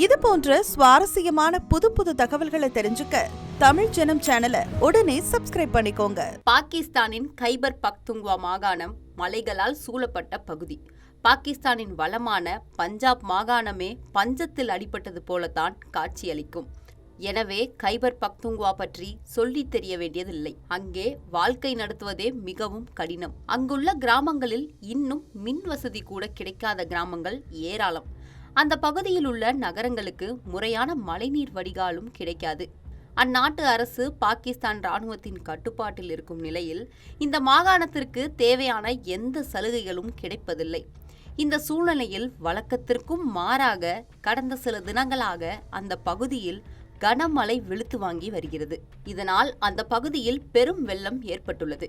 இது போன்ற சுவாரஸ்யமான புது புது தகவல்களை தெரிஞ்சுக்க தமிழ் ஜனம் சேனலை உடனே சப்ஸ்கிரைப் பண்ணிக்கோங்க. பாகிஸ்தானின் கைபர் பக்துங்வா மாகாணம் மலைகளால் சூழப்பட்ட பகுதி. பாகிஸ்தானின் வளமான பஞ்சாப் மாகாணமே பஞ்சத்தில் அடிபட்டது போலத்தான் காட்சியளிக்கும். எனவே கைபர் பக்துங்வா பற்றி சொல்லித் தெரிய வேண்டியதில்லை. அங்கே வாழ்க்கை நடத்துவதே மிகவும் கடினம். அங்குள்ள கிராமங்களில் இன்னும் மின் வசதி கூட கிடைக்காத கிராமங்கள் ஏராளம். அந்த பகுதியில் உள்ள நகரங்களுக்கு முறையான மழைநீர் வடிகாலும் கிடைக்காது. அந்நாட்டு அரசு பாகிஸ்தான் இராணுவத்தின் கட்டுப்பாட்டில் இருக்கும் நிலையில் இந்த மாகாணத்திற்கு தேவையான எந்த சலுகைகளும் கிடைப்பதில்லை. இந்த சூழ்நிலையில் வழக்கத்திற்கும் மாறாக கடந்த சில தினங்களாக அந்த பகுதியில் கனமழை வெளுத்து வாங்கி வருகிறது. இதனால் அந்த பகுதியில் பெரும் வெள்ளம் ஏற்பட்டுள்ளது.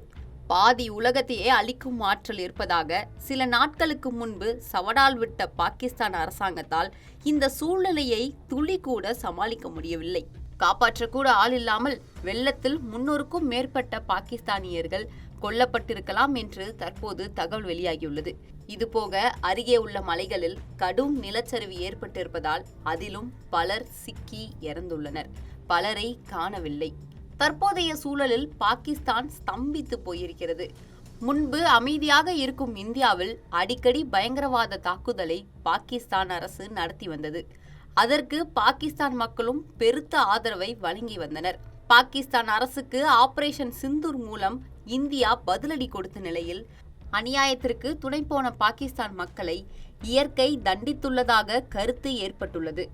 பாதி உலகத்தையே அழிக்கும் ஆற்றல் இருப்பதாக சில நாட்களுக்கு முன்பு சவடால் விட்ட பாகிஸ்தான் அரசாங்கத்தால் இந்த சூழ்நிலையை துளி கூட சமாளிக்க முடியவில்லை. காப்பாற்றக்கூட ஆள் இல்லாமல் வெள்ளத்தில் 300க்கும் மேற்பட்ட பாகிஸ்தானியர்கள் கொல்லப்பட்டிருக்கலாம் என்று தற்போது தகவல் வெளியாகியுள்ளது. இதுபோக அருகே உள்ள மலைகளில் கடும் நிலச்சரிவு ஏற்பட்டிருப்பதால் அதிலும் பலர் சிக்கி இறந்துள்ளனர். பலரை காணவில்லை. தற்போதைய சூழலில் பாகிஸ்தான் ஸ்தம்பித்து போயிருக்கிறது. முன்பு அமைதியாக இருக்கும் இந்தியாவில் அடிக்கடி பயங்கரவாத தாக்குதலை பாகிஸ்தான் அரசு நடத்தி வந்தது. அதற்கு பாகிஸ்தான் மக்களும் பெருத்த ஆதரவை வழங்கி வந்தனர். பாகிஸ்தான் அரசுக்கு ஆபரேஷன் சிந்தூர் மூலம் இந்தியா பதிலடி கொடுத்த நிலையில் அநியாயத்திற்கு துணை போன பாகிஸ்தான் மக்களை இயற்கை தண்டித்துள்ளதாக கருத்து ஏற்பட்டுள்ளது.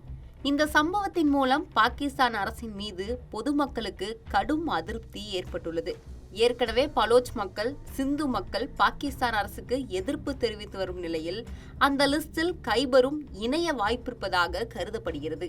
இந்த சம்பவத்தின் மூலம் பாகிஸ்தான் அரசின் மீது பொதுமக்களுக்கு கடும் அதிருப்தி ஏற்பட்டுள்ளது. ஏற்கனவே பலோச் மக்கள், சிந்து மக்கள் பாகிஸ்தான் அரசுக்கு எதிர்ப்பு தெரிவித்து வரும் நிலையில் அந்த லிஸ்டில் கைபரும் இணைய வாய்ப்பிருப்பதாக கருதப்படுகிறது.